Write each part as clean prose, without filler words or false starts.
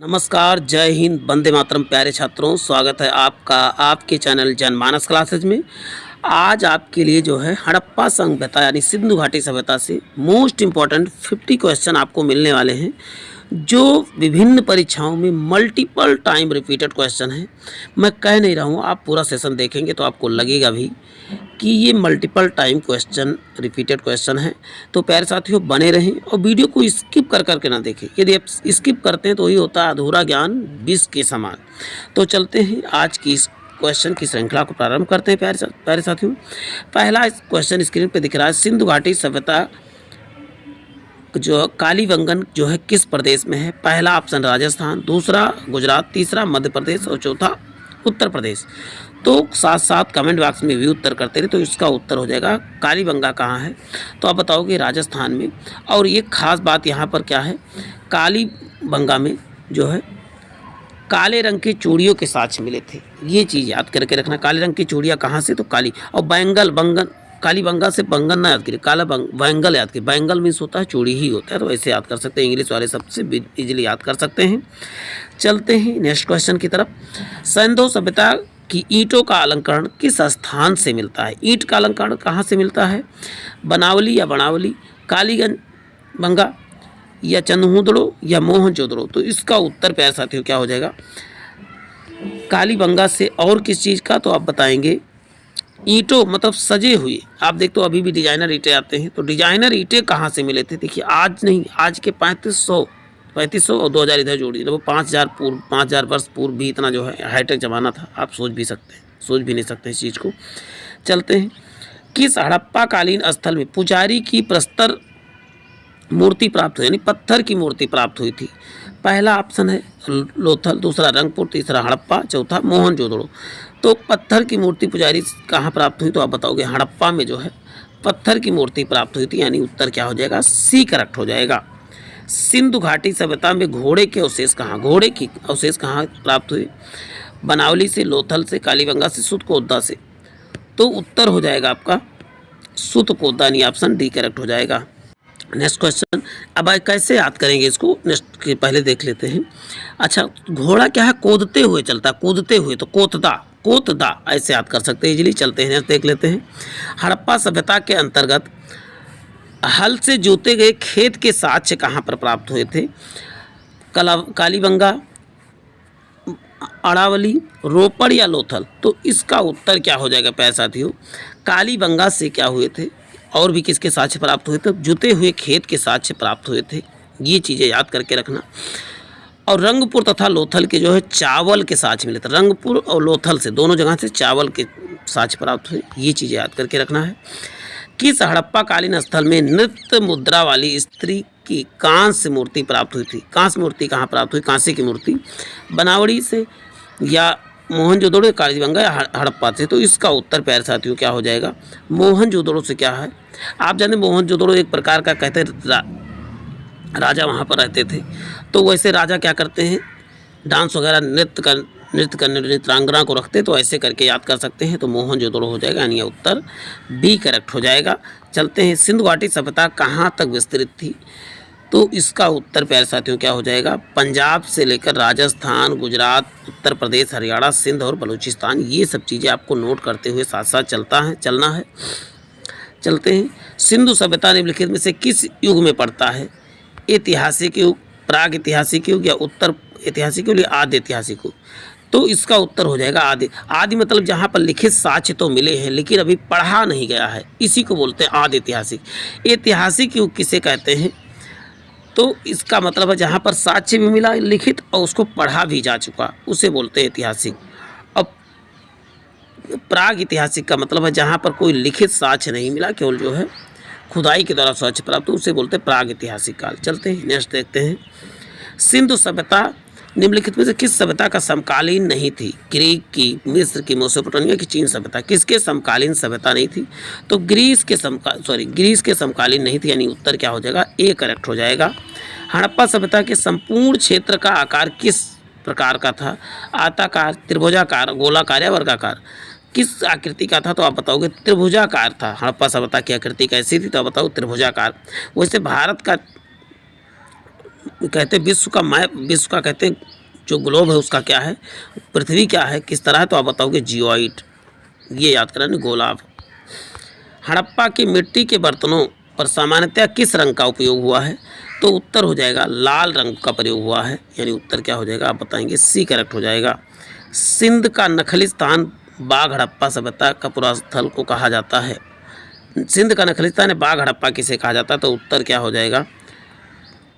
नमस्कार, जय हिंद, वंदे मातरम। प्यारे छात्रों, स्वागत है आपका आपके चैनल जनमानस क्लासेज में। आज आपके लिए जो है हड़प्पा सभ्यता यानी सिंधु घाटी सभ्यता से मोस्ट इम्पॉर्टेंट 50 क्वेश्चन आपको मिलने वाले हैं, जो विभिन्न परीक्षाओं में मल्टीपल टाइम रिपीटेड क्वेश्चन हैं। मैं कह नहीं रहा हूँ, आप पूरा सेशन देखेंगे तो आपको लगेगा भी कि ये multiple time question repeated question है। तो प्यारे साथियों, बने रहें और वीडियो को स्किप कर करके ना देखें। यदि आप स्किप करते हैं तो वही होता है अधूरा ज्ञान विष के समान। तो चलते हैं आज की इस क्वेश्चन की श्रृंखला को प्रारंभ करते हैं। प्यारे साथियों, पहला क्वेश्चन स्क्रीन पे दिख रहा है। सिंधु घाटी सभ्यता जो कालीबंगन जो है किस प्रदेश में है? पहला ऑप्शन राजस्थान, दूसरा गुजरात, तीसरा मध्य प्रदेश और चौथा उत्तर प्रदेश। तो साथ साथ कमेंट बॉक्स में भी उत्तर करते रहे। तो इसका उत्तर हो जाएगा कालीबंगा कहाँ है? तो आप बताओगे राजस्थान में। और ये खास बात यहाँ पर क्या है, कालीबंगा में जो है काले रंग की चूड़ियों के साक्ष्य मिले थे। ये चीज़ याद करके रखना। काले रंग की चूड़ियाँ कहाँ से? तो काली। और बैंगल बंगन, कालीबंगा से बंगन ना याद करिए, काला बैंगल याद करिए। बैंगल मीन्स होता है चूड़ी ही होता है, तो ऐसे याद कर सकते हैं। इंग्लिश वाले सबसे इजीली याद कर सकते हैं। चलते हैं नेक्स्ट क्वेश्चन की तरफ। सिंधु सभ्यता की ईंटों का अलंकरण किस स्थान से मिलता है? ईंट का अलंकरण कहाँ से मिलता है? बनावली या बनावली, कालीगंज बंगा या चंदहुदड़ो या मोहनजोदड़ो। तो इसका उत्तर प्यारे साथियों क्या हो जाएगा? कालीबंगा से। और किस चीज़ का? तो आप बताएंगे ईंटों मतलब सजे हुए। आप देखते हो अभी भी डिजाइनर ईंटें आते हैं, तो डिजाइनर ईंटें कहाँ से मिले थे? देखिए, आज नहीं, आज के 3500 और 2000 इधर जोड़ दीजिए, वो 5000 वर्ष पूर्व भी इतना जो है हाईटेक ज़माना था। आप सोच भी नहीं सकते इस चीज़ को। चलते हैं, किस हड़प्पाकालीन स्थल में पुजारी की प्रस्तर मूर्ति प्राप्त हुई, यानी पत्थर की मूर्ति प्राप्त हुई थी? पहला ऑप्शन है लोथल, दूसरा रंगपुर, तीसरा हड़प्पा, चौथा मोहनजोदड़ो। तो पत्थर की मूर्ति पुजारी कहाँ प्राप्त हुई? तो आप बताओगे हड़प्पा में जो है पत्थर की मूर्ति प्राप्त हुई थी, यानी उत्तर क्या हो जाएगा? सी करेक्ट हो जाएगा। सिंधु घाटी सभ्यता में घोड़े के अवशेष कहाँ, घोड़े की अवशेष कहाँ प्राप्त हुए? बनावली से, लोथल से, कालीबंगा से, सुतकोदा से। तो उत्तर हो जाएगा आपका सुतकोदा, यानी ऑप्शन डी करेक्ट हो जाएगा। Next question. अब कैसे याद करेंगे इसको, नेक्स्ट के पहले देख लेते हैं। अच्छा, घोड़ा क्या है? कूदते हुए चलता, कूदते हुए, तो कोतदा ऐसे याद कर सकते हैं इजीली। चलते हैं, नेक्स्ट देख लेते हैं। हड़प्पा सभ्यता के अंतर्गत हल से जोते गए खेत के साक्ष्य कहाँ पर प्राप्त हुए थे? कालीबंगा, अरावली, रोपड़ या लोथल। तो इसका उत्तर क्या हो जाएगा प्यारे साथियों? कालीबंगा से क्या हुए थे? और भी किसके साक्ष्य प्राप्त हुए थे? जुते हुए खेत के साक्ष्य प्राप्त हुए थे। ये चीज़ें याद करके रखना। और रंगपुर तथा लोथल के जो है चावल के साक्ष्य मिले थे। रंगपुर और लोथल से, दोनों जगह से चावल के साक्ष्य प्राप्त हुए। ये चीज़ें याद करके रखना है। किस हड़प्पा कालीन स्थल में नृत्य मुद्रा वाली स्त्री की कांस्य मूर्ति प्राप्त हुई थी? कांस्य मूर्ति कहाँ प्राप्त हुई? कांस्य की मूर्ति बनावड़ी से या मोहनजोदड़ो, कालीबंगा या हड़प्पा से। तो इसका उत्तर प्यारे साथियों क्या हो जाएगा? मोहनजोदड़ो से। क्या है, आप जानते हैं मोहनजोदड़ो एक प्रकार का कहते राजा वहाँ पर रहते थे। तो वैसे राजा क्या करते हैं, डांस वगैरह नृत्य करने नृत्यांगना को रखते, तो ऐसे करके याद कर सकते हैं। तो मोहनजोदड़ो हो जाएगा, यानी उत्तर बी करेक्ट हो जाएगा। चलते हैं, सिंधु घाटी सभ्यता कहाँ तक विस्तृत थी? तो इसका उत्तर प्यारे साथियों क्या हो जाएगा? पंजाब से लेकर राजस्थान, गुजरात, उत्तर प्रदेश, हरियाणा, सिंध और बलूचिस्तान। ये सब चीज़ें आपको नोट करते हुए साथ साथ चलना है। चलते हैं, सिंधु सभ्यता निम्नलिखित में से किस युग में पड़ता है? ऐतिहासिक युग, प्राग ऐतिहासिक युग या उत्तर ऐतिहासिक युग या आदि ऐतिहासिक युग। तो इसका उत्तर हो जाएगा आदि। आदि मतलब जहाँ पर लिखित साक्ष्य तो मिले हैं लेकिन अभी पढ़ा नहीं गया है, इसी को बोलते हैं आदि ऐतिहासिक। ऐतिहासिक युग किसे कहते हैं? तो इसका मतलब है जहाँ पर साक्ष्य भी मिला लिखित और उसको पढ़ा भी जा चुका, उसे बोलते हैं ऐतिहासिक। अब प्राग ऐतिहासिक का मतलब है जहाँ पर कोई लिखित साक्ष्य नहीं मिला, केवल जो है खुदाई के द्वारा साक्ष्य प्राप्त, उसे बोलते हैं प्राग ऐतिहासिक काल। चलते हैं, नेक्स्ट देखते हैं। सिंधु सभ्यता निम्नलिखित में से किस सभ्यता का समकालीन नहीं थी? ग्रीक की, मिस्र की, मेसोपोटामिया की, चीन सभ्यता। किसके समकालीन सभ्यता नहीं थी? तो ग्रीस के समकालीन नहीं थी, यानी उत्तर क्या हो जाएगा? ए करेक्ट हो जाएगा। हड़प्पा सभ्यता के संपूर्ण क्षेत्र का आकार किस प्रकार का था? आयताकार, त्रिभुजाकार, गोलाकार या वर्गाकार। किस आकृति का था? तो आप बताओगे त्रिभुजाकार था। हड़प्पा सभ्यता की आकृति कैसी थी? तो आप बताओ त्रिभुजाकार। वैसे भारत का कहते हैं विश्व का मैप, विश्व का कहते हैं जो ग्लोब है उसका क्या है, पृथ्वी क्या है, किस तरह है, तो आप बताओगे जियोइड, ये याद करना, गोलाभ। हड़प्पा की मिट्टी के बर्तनों पर सामान्यतः किस रंग का उपयोग हुआ है, तो उत्तर हो जाएगा लाल रंग का प्रयोग हुआ है, यानी उत्तर क्या हो जाएगा आप बताएंगे, सी करेक्ट हो जाएगा। सिंध का नखली स्थान बाघ हड़प्पा सभ्यता का पुरास्थल को कहा जाता है। सिंध का नखली स्थान बाघ हड़प्पा किसे कहा जाता है, तो उत्तर क्या हो जाएगा,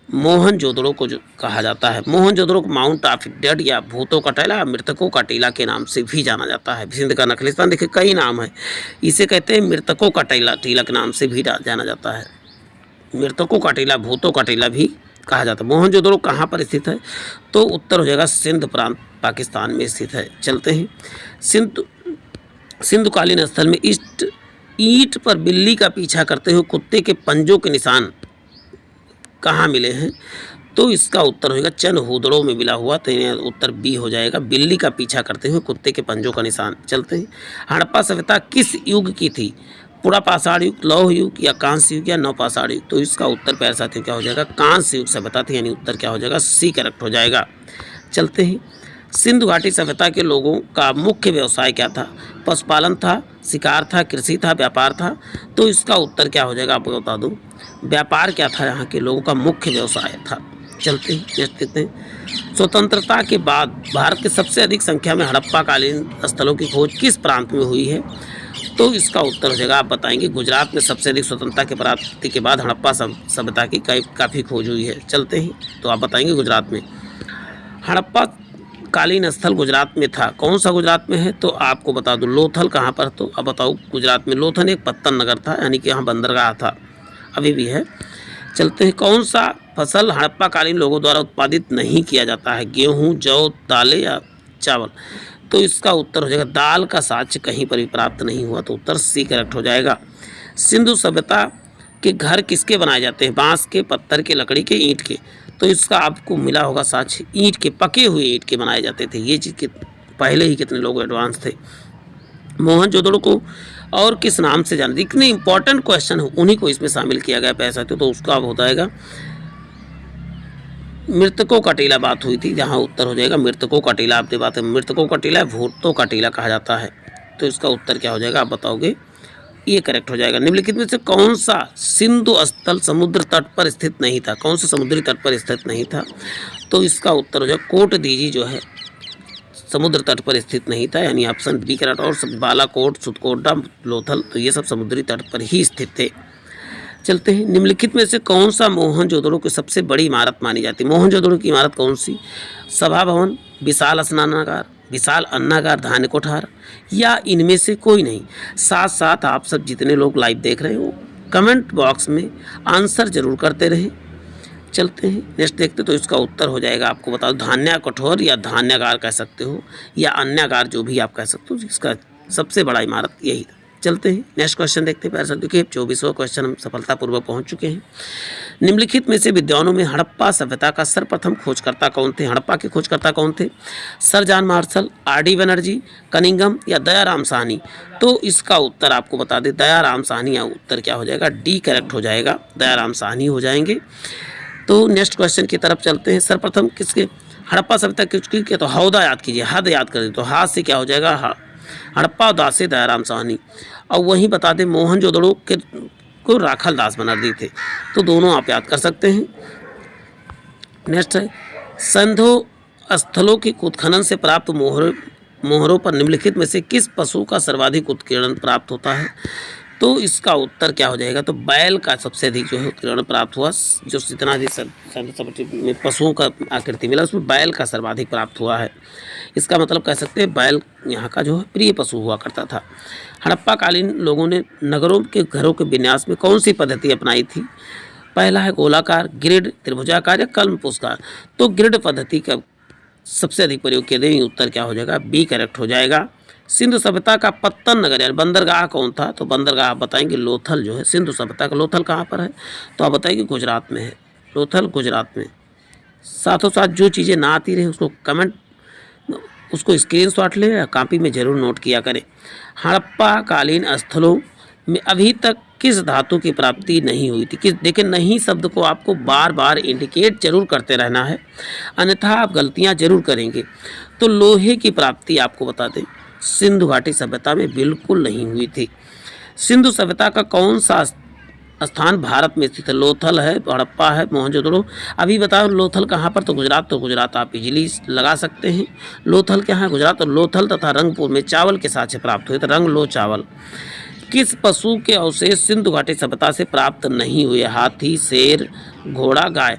मोहनजोदड़ो को जो कहा जाता है। मोहनजोदड़ो को माउंट ऑफ डेड या भूतों का टीला, मृतकों का टीला के नाम से भी जाना जाता है। सिंध का नखलिस्तान देखिए कई नाम है, इसे कहते हैं मृतकों का टीला, टीला के नाम से भी जाना जाता है। मृतकों का टीला, भूतों का टीला भी कहा जाता है। मोहनजोदड़ो कहाँ पर स्थित है, तो उत्तर हो जाएगा सिंध प्रांत पाकिस्तान में स्थित है। चलते हैं सिंधुकालीन स्थल में ईंट पर बिल्ली का पीछा करते हुए कुत्ते के पंजों के निशान कहाँ मिले हैं, तो इसका उत्तर होगा चनहूदड़ों में मिला हुआ, तो यह उत्तर बी हो जाएगा, बिल्ली का पीछा करते हुए कुत्ते के पंजों का निशान। चलते हैं हड़प्पा सभ्यता किस युग की थी, पुरापाषाण युग, लौह युग या कांस्य युग या नवपाषाण युग, तो इसका उत्तर प्यारे साथियों क्या हो जाएगा, कांस्य युग सभ्यता थी, यानी उत्तर क्या हो जाएगा, सी करेक्ट हो जाएगा। चलते हैं सिंधु घाटी सभ्यता के लोगों का मुख्य व्यवसाय क्या था, पशुपालन था, शिकार था, कृषि था, व्यापार था, तो इसका उत्तर क्या हो जाएगा आपको बता दूं, व्यापार क्या था, यहाँ के लोगों का मुख्य व्यवसाय था। चलते हैं नेक्स्ट देखते हैं, स्वतंत्रता के बाद भारत के सबसे अधिक संख्या में हड़प्पा कालीन स्थलों की खोज किस प्रांत में हुई है, तो इसका उत्तर हो जाएगा आप बताएंगे गुजरात में सबसे अधिक स्वतंत्रता के प्राप्ति के बाद हड़प्पा सभ्यता की काफ़ी खोज हुई है। चलते हैं तो आप बताएंगे गुजरात में। हड़प्पा कालीन स्थल गुजरात में था, कौन सा गुजरात में है, तो आपको बता दूं लोथल कहाँ पर, तो अब बताओ गुजरात में लोथल एक पत्तन नगर था, यानी कि यहाँ बंदरगाह था, अभी भी है। चलते हैं कौन सा फसल हड़प्पा कालीन लोगों द्वारा उत्पादित नहीं किया जाता है, गेहूँ, जौ, दालें या चावल, तो इसका उत्तर हो जाएगा दाल का साक्ष्य कहीं पर भी प्राप्त नहीं हुआ, तो उत्तर सी करेक्ट हो जाएगा। सिंधु सभ्यता के घर किसके बनाए जाते हैं, बांस के, पत्थर के, लकड़ी के, ईंट के, तो इसका आपको मिला होगा साक्ष्य ईंट के, पके हुए ईंट के बनाए जाते थे। ये चीज़ के पहले ही कितने लोग एडवांस थे। मोहनजोदड़ो को और किस नाम से जाना, इतने इंपॉर्टेंट क्वेश्चन हो उन्हीं को इसमें शामिल किया गया पैसा, तो उसका अब हो जाएगा मृतकों का टीला बात हुई थी, जहाँ उत्तर हो जाएगा मृतकों का टीला। आपने बात है मृतकों का टीला भूतों का टीला कहा जाता है, तो इसका उत्तर क्या हो जाएगा आप बताओगे, ये करेक्ट हो जाएगा। निम्नलिखित में से कौन सा सिंधु स्थल समुद्र तट पर स्थित नहीं था, कौन सा समुद्री तट पर स्थित नहीं था, तो इसका उत्तर हो जाएगा कोट दीजी जो है समुद्र तट पर स्थित नहीं था, यानी ऑप्शन बी करेक्ट। और सब बालाकोट, सुतकोटा, लोथल, तो ये सब समुद्री तट पर ही स्थित थे। चलते हैं निम्नलिखित में से कौन सा मोहनजोदड़ो की सबसे बड़ी इमारत मानी जाती है, मोहनजोदड़ो की इमारत कौन सी, सभा भवन, विशाल स्नानागार, विशाल अन्नागार, धान्य कोठार, या इनमें से कोई नहीं। साथ साथ आप सब जितने लोग लाइव देख रहे हो कमेंट बॉक्स में आंसर जरूर करते रहे। चलते हैं नेक्स्ट देखते, तो इसका उत्तर हो जाएगा आपको बता दो धान्य कठोर या धान्यागार कह सकते हो, या अन्यागार जो भी आप कह सकते हो, इसका सबसे बड़ा इमारत यही था। चलते हैं नेक्स्ट क्वेश्चन देखते हैं। पैसा देखिए 24वां क्वेश्चन हम सफलतापूर्वक पहुंच चुके हैं। निम्नलिखित में से विद्वानों में हड़प्पा सभ्यता का सर्वप्रथम खोजकर्ता कौन थे, हड़प्पा के खोजकर्ता कौन थे, sir John Marshall, RD. Banerjee, Cunningham या दयाराम साहनी, तो इसका उत्तर आपको बता दें दयाराम साहनी, या उत्तर क्या हो जाएगा डी करेक्ट हो जाएगा, दयाराम साहनी हो जाएंगे। तो नेक्स्ट क्वेश्चन की तरफ चलते हैं। सर्वप्रथम किसके हड़प्पा सभ्यता किसकी, तो हौदा याद कीजिए, हद याद करें तो हाथ से क्या हो जाएगा हड़प्पा दास से दयाराम साहनी, और वहीं बता दें मोहनजोदड़ो के को राखल दास बनर्जी थे, तो दोनों आप याद कर सकते हैं। नेक्स्ट है संधो स्थलों की उत्खनन से प्राप्त मोहरों पर निम्नलिखित में से किस पशु का सर्वाधिक उत्कीर्णन प्राप्त होता है, तो इसका उत्तर क्या हो जाएगा, तो बैल का सबसे अधिक जो है उत्कीर्णन प्राप्त हुआ, जो जितना भी पशुओं का आकृति मिला उसमें बैल का सर्वाधिक प्राप्त हुआ है। इसका मतलब कह सकते हैं बैल यहाँ का जो है प्रिय पशु हुआ करता था। हड़प्पा कालीन लोगों ने नगरों के घरों के विन्यास में कौन सी पद्धति अपनाई थी, पहला है गोलाकार, ग्रिड, त्रिभुजाकार या कल्म पुष्कार, तो ग्रिड पद्धति का सबसे अधिक प्रयोग किया गया, उत्तर क्या हो जाएगा बी करेक्ट हो जाएगा। सिंधु सभ्यता का पत्तन नगर यानी बंदरगाह कौन था, तो बंदरगाह आप बताएंगे लोथल जो है, सिंधु सभ्यता का लोथल कहाँ पर है, तो आप बताएंगे गुजरात में है, लोथल गुजरात में। साथों साथ जो चीज़ें ना आती रहे उसको स्क्रीनशॉट ले या कॉपी में जरूर नोट किया करें। हड़प्पा कालीन स्थलों में अभी तक किस धातु की प्राप्ति नहीं हुई थी। किस, देखिए नहीं शब्द को आपको बार बार इंडिकेट जरूर करते रहना है, अन्यथा आप गलतियां जरूर करेंगे। तो लोहे की प्राप्ति आपको बता दें सिंधु घाटी सभ्यता में बिल्कुल नहीं हुई थी। सिंधु सभ्यता का कौन सा स्थान भारत में स्थित है? लोथल है, हड़प्पा है, मोहनजोदड़ो। अभी बताओ लोथल कहाँ पर? तो गुजरात आप इजीली लगा सकते हैं। लोथल क्या है? गुजरात। और लोथल तथा रंगपुर में चावल के साक्ष्य प्राप्त हुए थे, रंग लो चावल। किस पशु के अवशेष सिंधु घाटी सभ्यता से प्राप्त नहीं हुए? हाथी, शेर, घोड़ा, गाय।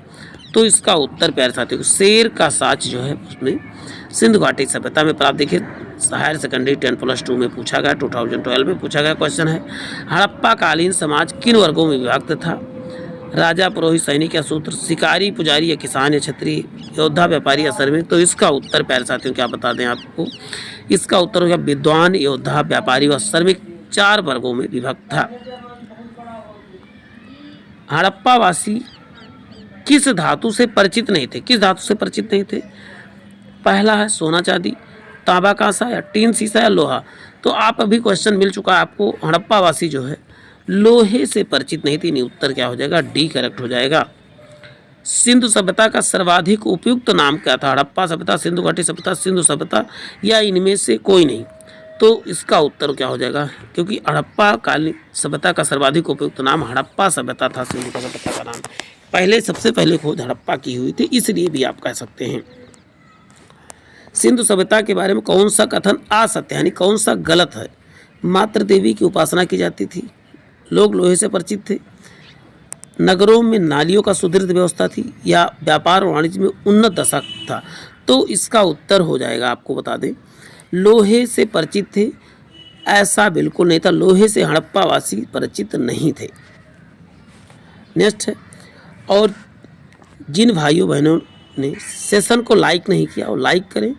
तो इसका उत्तर प्यारे साथियों शेर का साक्ष्य जो है उसमें सिंधु घाटी सभ्यता में प्राप्त। देखिए हायर सेकेंडरी 10+2 में पूछा गया, 2012 में पूछा गया क्वेश्चन है। हड़प्पा कालीन समाज किन वर्गों में विभक्त था? राजा, पुरोहित, सैनिक या शूद्र, शिकारी, पुजारी या किसान या क्षत्रिय, योद्धा, व्यापारी या श्रमिक। तो इसका उत्तर प्यारे साथियों क्या बता दें आपको, इसका उत्तर हो गया विद्वान, योद्धा, व्यापारी व श्रमिक 4 वर्गों में विभक्त था। हड़प्पा वासी किस धातु से परिचित नहीं थे? किस धातु से परिचित नहीं थे? पहला है सोना चांदी, तांबा कांसा या टीन सीसा या लोहा। तो आप अभी क्वेश्चन मिल चुका है आपको, हड़प्पा वासी जो है लोहे से परिचित नहीं थी। नहीं, उत्तर क्या हो जाएगा? डी करेक्ट हो जाएगा। सिंधु सभ्यता का सर्वाधिक उपयुक्त नाम क्या था? हड़प्पा सभ्यता, सिंधु घाटी सभ्यता, सिंधु सभ्यता या इनमें से कोई नहीं। तो इसका उत्तर क्या हो जाएगा? क्योंकि हड़प्पा कालीन सभ्यता का सर्वाधिक उपयुक्त नाम हड़प्पा सभ्यता था। सिंधु सभ्यता का नाम पहले सबसे पहले खोज हड़प्पा की हुई थी, इसलिए भी आप कह सकते हैं। सिंधु सभ्यता के बारे में कौन सा कथन असत्य यानी कौन सा गलत है? मात्र देवी की उपासना की जाती थी, लोग लोहे से परिचित थे, नगरों में नालियों का सुदृढ़ व्यवस्था थी, या व्यापार और वाणिज्य में उन्नत दशा था। तो इसका उत्तर हो जाएगा आपको बता दें लोहे से परिचित थे, ऐसा बिल्कुल नहीं था। लोहे से हड़प्पा वासी परिचित नहीं थे। नेक्स्ट है, और जिन भाइयों बहनों ने सेशन को लाइक नहीं किया वो लाइक करें,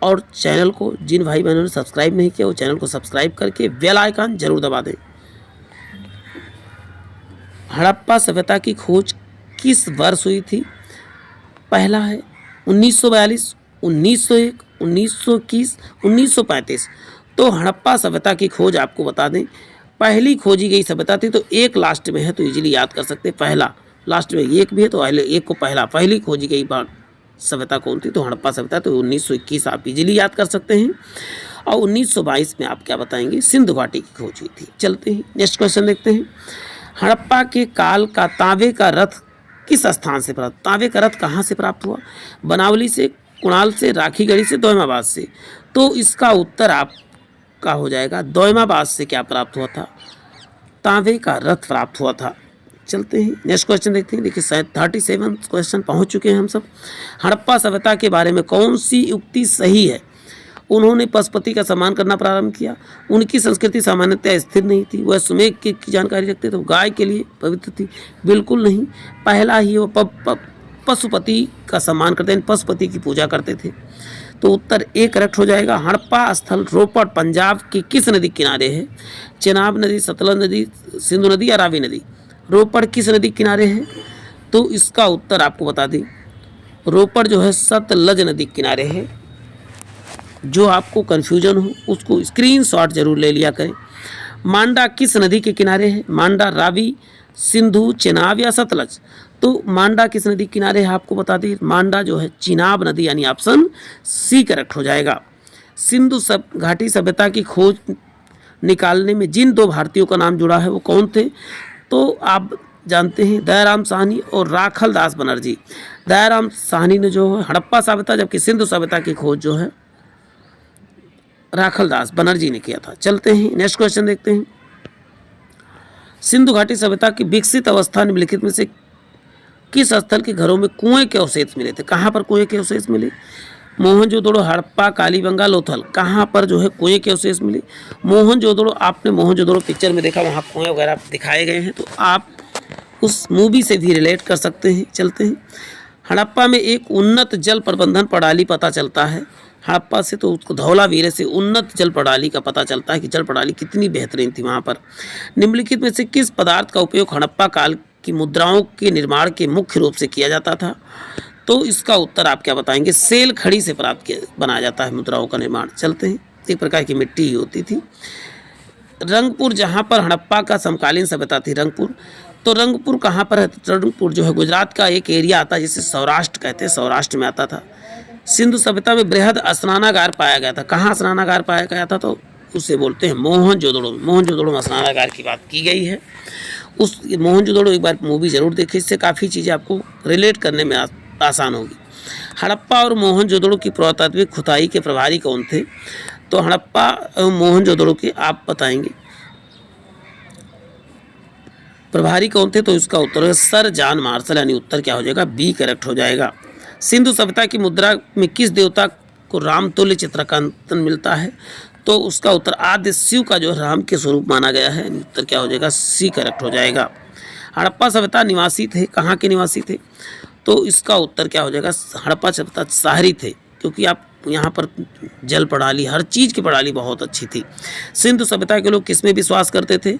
और चैनल को जिन भाई बहनों ने सब्सक्राइब नहीं किया वो चैनल को सब्सक्राइब करके बेल आइकन जरूर दबा दें। हड़प्पा सभ्यता की खोज किस वर्ष हुई थी? पहला है 1942, 1901, 1921, 1935। तो हड़प्पा सभ्यता की खोज आपको बता दें पहली खोजी गई सभ्यता थी, तो एक लास्ट में है तो इजीली याद कर सकते हैं। पहला लास्ट में एक भी है तो पहले एक को पहली खोजी गई बार सभ्यता कौन थी? तो हड़प्पा सभ्यता। तो 1921 आप इजीली याद कर सकते हैं। और 1922 में आप क्या बताएंगे? सिंधु घाटी की खोज हुई थी। चलते हैं नेक्स्ट क्वेश्चन देखते हैं। हड़प्पा के काल का तांबे का रथ किस स्थान से प्राप्त? तांबे का रथ कहाँ से प्राप्त हुआ? बनावली से, कुणाल से, राखीगढ़ी से, दोयमाबाद से। तो इसका उत्तर आपका हो जाएगा दोयमाबाद से क्या प्राप्त हुआ था? तांबे का रथ प्राप्त हुआ था। चलते हैं नेक्स्ट क्वेश्चन देखते हैं। देखिए 37 क्वेश्चन पहुंच चुके हैं हम सब। हड़प्पा सभ्यता के बारे में कौन सी युक्ति सही है? उन्होंने पशुपति का सम्मान करना प्रारंभ किया, उनकी संस्कृति सामान्यतः स्थिर नहीं थी, वह सुमेघ की जानकारी रखते थे, गाय के लिए पवित्र थी, बिल्कुल नहीं। पहला ही वो पशुपति का सम्मान करते हैं, पशुपति की पूजा करते थे। तो उत्तर ए करेक्ट हो जाएगा। हड़प्पा स्थल रोपड़ पंजाब की किस नदी किनारे है? चेनाब नदी, सतलज नदी, सिंधु नदी या रावी नदी? रोपड़ किस नदी किनारे है? तो इसका उत्तर आपको बता दें रोपड़ जो है सतलज नदी किनारे है। जो आपको कन्फ्यूजन हो उसको स्क्रीनशॉट जरूर ले लिया करें। मांडा किस नदी के किनारे है? मांडा रावी, सिंधु, चेनाब या सतलज? तो मांडा किस नदी किनारे है आपको बता दें मांडा जो है चिनाब नदी, यानी ऑप्शन सी करेक्ट हो जाएगा। सिंधु घाटी सभ्यता की खोज निकालने में जिन 2 भारतीयों का नाम जुड़ा है वो कौन थे? तो आप जानते हैं दयाराम साहनी और राखल दास बनर्जी। दयाराम साहनी ने जो है हड़प्पा सभ्यता, जबकि सिंधु सभ्यता की खोज जो है राखल दास बनर्जी ने किया था। चलते हैं नेक्स्ट क्वेश्चन देखते हैं। सिंधु घाटी सभ्यता की विकसित अवस्था निम्नलिखित में से किस स्थल के घरों में कुएं के अवशेष मिले थे? कहाँ पर कुएं के अवशेष मिले? मोहनजोदड़ो, हड़प्पा, कालीबंगा, लोथल, कहाँ पर जो है कुएं के अवशेष मिले? मोहनजोदड़ो, आपने मोहनजोदड़ो पिक्चर में देखा, वहाँ कुएं वगैरह दिखाए गए हैं, तो आप उस मूवी से भी रिलेट कर सकते हैं। चलते हैं। हड़प्पा में एक उन्नत जल प्रबंधन प्रणाली पता चलता है। हड़प्पा से तो उसको धौलावीरे से उन्नत जल प्रणाली का पता चलता है कि जल प्रणाली कितनी बेहतरीन थी वहाँ पर। निम्नलिखित में से किस पदार्थ का उपयोग हड़प्पा काल की मुद्राओं के निर्माण के मुख्य रूप से किया जाता था? तो इसका उत्तर आप क्या बताएंगे? सेल खड़ी से बनाया जाता है मुद्राओं का निर्माण। चलते हैं। एक प्रकार की मिट्टी ही होती थी। रंगपुर, जहाँ पर हड़प्पा का समकालीन सभ्यता थी रंगपुर, तो रंगपुर कहाँ पर है? रंगपुर जो है गुजरात का एक एरिया आता है जिसे सौराष्ट्र कहते हैं, सौराष्ट्र में आता था। सिंधु सभ्यता में बृहद स्नानागार पाया गया था। कहाँ स्नानागार पाया गया था? तो उसे बोलते हैं मोहनजोदड़ो में। मोहनजोदड़ो में स्नानागार की बात की गई है। उस मोहनजोदड़ो एक बार मूवी जरूर देखें, इससे काफ़ी चीज़ें आपको रिलेट करने में आसान होगी। हड़प्पा और मोहनजोदड़ो की पुरातात्विक खुदाई के प्रभारी कौन थे? तो हड़प्पा एवं मोहनजोदड़ो के आप बताएंगे प्रभारी कौन थे? तो इसका उत्तर है सर जॉन मार्शल, यानी उत्तर क्या हो जाएगा? बी करेक्ट हो जाएगा। सिंधु सभ्यता की मुद्रा में किस देवता को रामतुल्य चित्रकांतन मिलता है? तो उसका उत्तर आद्य शिव का जो राम के स्वरूप माना गया है, उत्तर क्या हो जाएगा? सी करेक्ट हो जाएगा। हड़प्पा सभ्यता निवासी थे, कहाँ के निवासी थे? तो इसका उत्तर क्या हो जाएगा? हड़प्पा सभ्यता शहरी थे, क्योंकि आप यहाँ पर जल प्रणाली, हर चीज़ की प्रणाली बहुत अच्छी थी। सिंधु सभ्यता के लोग किस में विश्वास करते थे?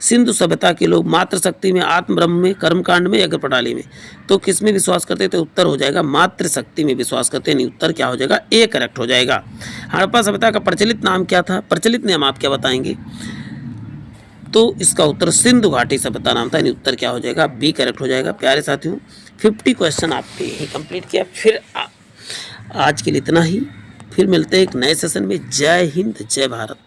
सिंधु सभ्यता के लोग मातृशक्ति में, आत्म ब्रह्म में, कर्मकांड में, यज्ञ प्रणाली में। तो किस में विश्वास करते थे? उत्तर हो जाएगा मातृशक्ति में विश्वास करते हैं। उत्तर क्या हो जाएगा? ए करेक्ट हो जाएगा। हड़प्पा सभ्यता का प्रचलित नाम क्या था? प्रचलित नाम आप क्या बताएंगे? तो इसका उत्तर सिंधु घाटी सभ्यता नाम था, यानी उत्तर क्या हो जाएगा? बी करेक्ट हो जाएगा। प्यारे साथियों, 50 क्वेश्चन आपके ही कंप्लीट किया। फिर आज के लिए इतना ही, फिर मिलते हैं एक नए सेशन में। जय हिंद, जय भारत।